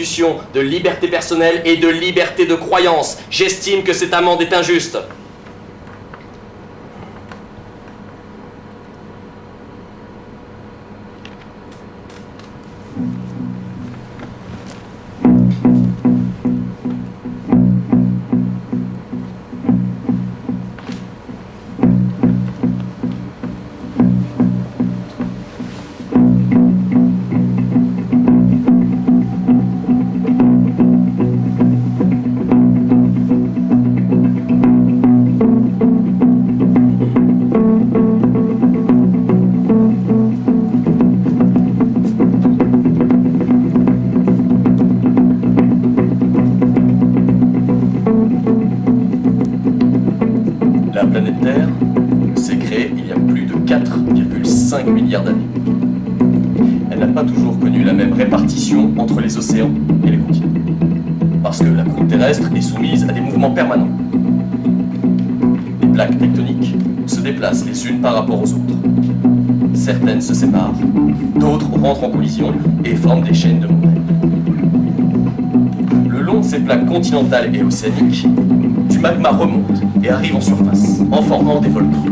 Constitution de liberté personnelle et de liberté de croyance. J'estime que cette amende est injuste. La planète Terre s'est créée il y a plus de 4,5 milliards d'années. Elle n'a pas toujours connu la même répartition entre les océans et les continents. Parce que la croûte terrestre est soumise à des mouvements permanents. Les plaques tectoniques se déplacent les unes par rapport aux autres. Certaines se séparent, d'autres rentrent en collision et forment des chaînes de montagnes. Le long de ces plaques continentales et océaniques, du magma remonte et arrive en surface, en formant des volcans.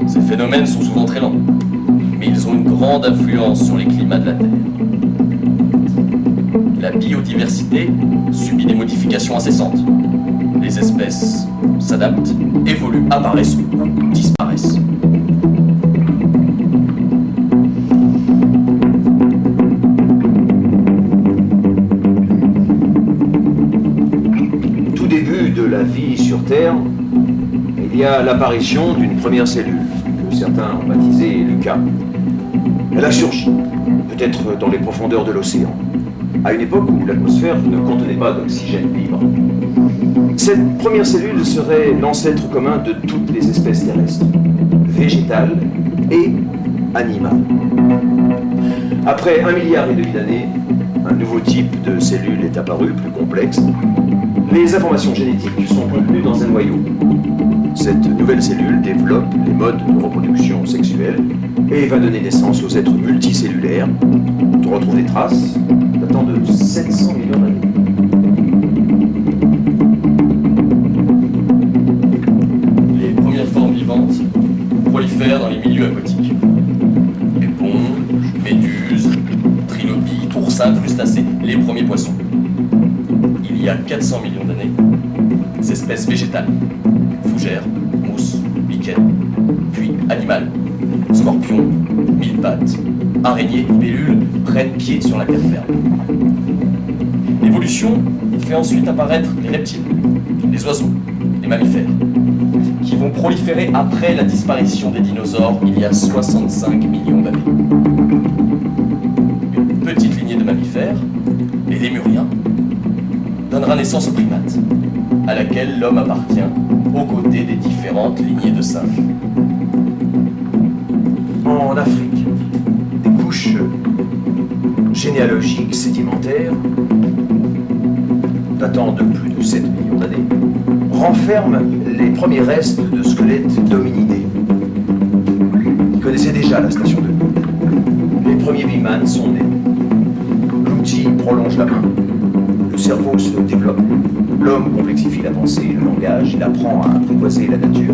Ces phénomènes sont souvent très lents, mais ils ont une grande influence sur les climats de la Terre. La biodiversité subit des modifications incessantes. Les espèces s'adaptent, évoluent, apparaissent ou disparaissent. De la vie sur Terre, il y a l'apparition d'une première cellule, que certains ont baptisée Lucas. Elle a surgi, peut-être dans les profondeurs de l'océan, à une époque où l'atmosphère ne contenait pas d'oxygène libre. Cette première cellule serait l'ancêtre commun de toutes les espèces terrestres, végétales et animales. Après 1,5 milliard d'années, un nouveau type de cellule est apparu, plus complexe. Les informations génétiques sont contenues dans un noyau. Cette nouvelle cellule développe les modes de reproduction sexuelle et va donner naissance aux êtres multicellulaires. On retrouve des traces datant de 700 millions d'années. Les premières formes vivantes prolifèrent dans les milieux aquatiques. Éponges, méduses, trilobies, oursins, crustacés, les premiers poissons. Il y a 400 millions d'années, ces espèces végétales, fougères, mousses, lichens, puis animales, scorpions, mille-pattes, araignées, libellules prennent pied sur la terre ferme. L'évolution fait ensuite apparaître les reptiles, les oiseaux, les mammifères, qui vont proliférer après la disparition des dinosaures il y a 65 millions d'années. Une petite lignée de mammifères, les lémuriens, donnera naissance aux primates, à laquelle l'homme appartient, aux côtés des différentes lignées de singes. En Afrique, des couches généalogiques sédimentaires, datant de plus de 7 millions d'années, renferment les premiers restes de squelettes d'hominidés. Ils connaissaient déjà la station de l'eau. Les premiers bimanes sont nés. L'outil prolonge la main. Le cerveau se développe. L'homme complexifie la pensée et le langage. Il apprend à apprivoiser la nature.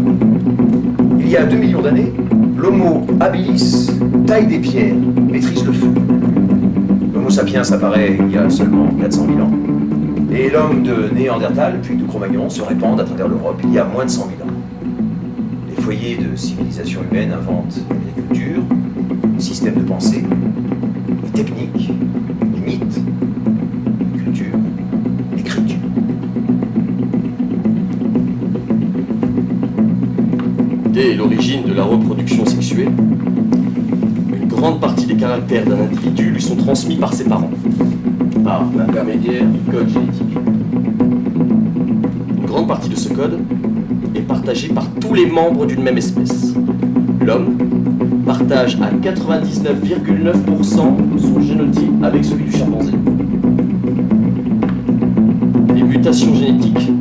Il y a 2 millions d'années, l'Homo habilis taille des pierres, maîtrise le feu. L'Homo sapiens apparaît il y a seulement 400 000 ans. Et l'homme de Néandertal, puis de Cro-Magnon, se répandent à travers l'Europe il y a moins de 100 000 ans. Les foyers de civilisation humaine inventent l'agriculture, le système de pensée, les techniques, les mythes, la culture, l'écriture. Dès l'origine de la reproduction sexuée, une grande partie des caractères d'un individu lui sont transmis par ses parents, par l'intermédiaire du code génétique. Une grande partie de ce code est partagée par tous les membres d'une même espèce. L'homme partage à 99,9% son génotype avec celui du chimpanzé. Les mutations génétiques,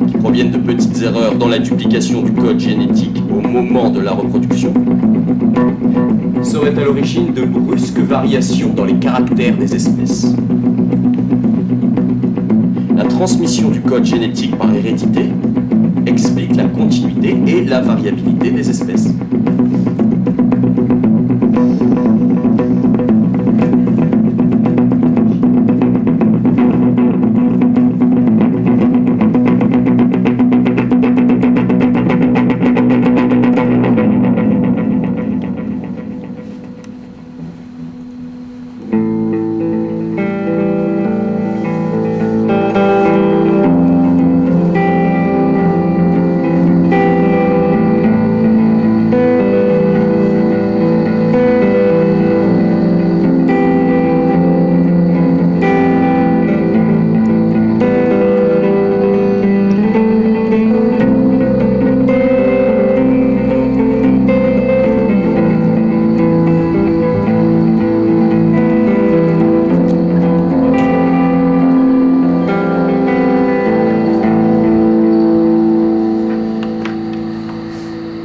qui proviennent de petites erreurs dans la duplication du code génétique au moment de la reproduction, seraient à l'origine de brusques variations dans les caractères des espèces. transmission du code génétique par hérédité explique la continuité et la variabilité des espèces.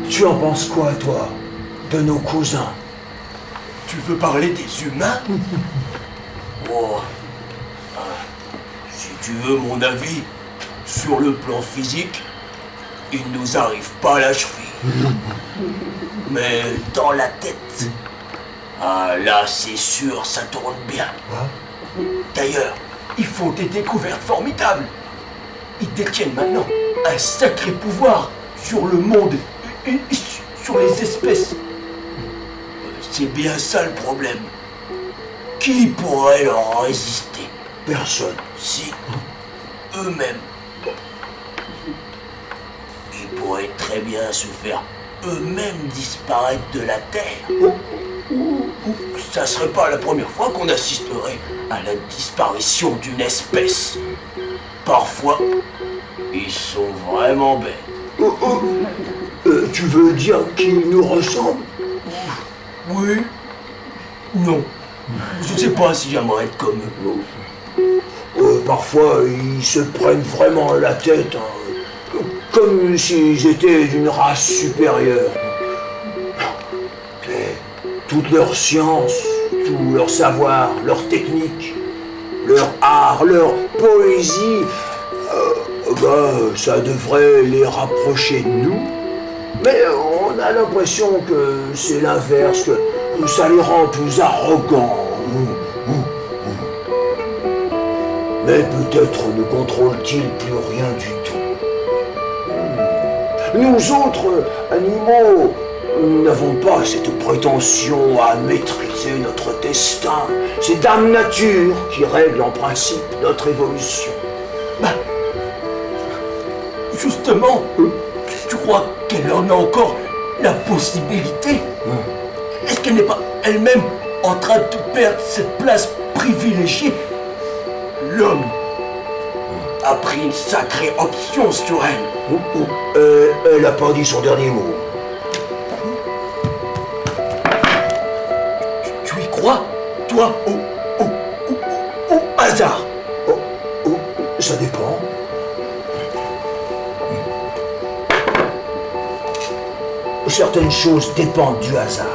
Tu en penses quoi, toi, de nos cousins? Tu veux parler des humains? Oh. Si tu veux mon avis, sur le plan physique, ils nous arrivent pas à la cheville. Mais dans la tête, là c'est sûr, ça tourne bien. D'ailleurs, ils font des découvertes formidables. Ils détiennent maintenant un sacré pouvoir sur le monde et sur les espèces. C'est bien ça le problème. Qui pourrait leur résister? Personne. Si eux-mêmes, ils pourraient très bien se faire eux-mêmes disparaître de la Terre. Ça serait pas la première fois qu'on assisterait à la disparition d'une espèce. Parfois, ils sont vraiment bêtes. Tu veux dire qu'ils nous ressemblent? Oui. Non. Je sais pas si j'aimerais être comme eux. Parfois, ils se prennent vraiment la tête, hein, comme s'ils étaient d'une race supérieure. Et toute leur science, tout leur savoir, leur technique, leur art, leur poésie, ça devrait les rapprocher de nous. Mais on a l'impression que c'est l'inverse, que ça les rend plus arrogants. Mais peut-être ne contrôle-t-il plus rien du tout. Nous autres animaux, nous n'avons pas cette prétention à maîtriser notre destin. C'est Dame Nature qui règle en principe notre évolution. Justement, tu crois qu'elle en a encore la possibilité? Est-ce qu'elle n'est pas elle-même en train de perdre cette place privilégiée? L'homme a pris une sacrée option sur elle. Elle n'a pas dit son dernier mot. Tu y crois, toi, au hasard? Ça dépend. Certaines choses dépendent du hasard.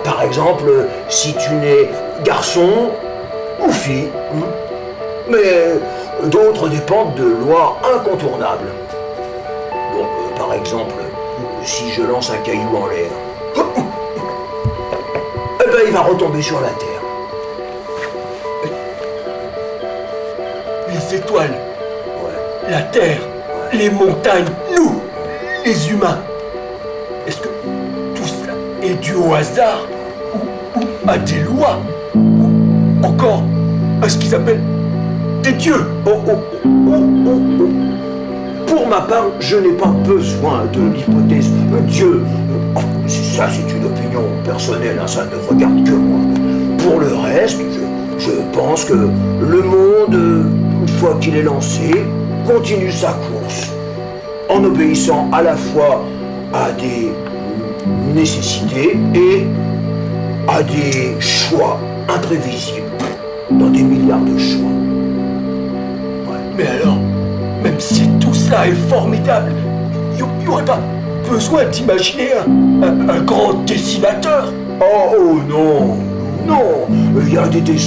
Par exemple, si tu nais garçon ou fille. Mais d'autres dépendent de lois incontournables. Donc, par exemple, si je lance un caillou en l'air, il va retomber sur la terre. Les étoiles, la terre, les montagnes, nous, les humains. Est-ce que tout cela est dû au hasard ou à des lois ou encore à ce qu'ils appellent des dieux? Pour ma part, je n'ai pas besoin de l'hypothèse Dieu. Ça, c'est une opinion personnelle, hein, ça ne regarde que moi. Pour le reste, je pense que le monde, une fois qu'il est lancé, continue sa course, en obéissant à la fois à des nécessités et à des choix imprévisibles, dans des milliards de choix. Mais alors, même si tout cela est formidable, il n'y aurait pas besoin d'imaginer un grand dessinateur? Oh non, il y a des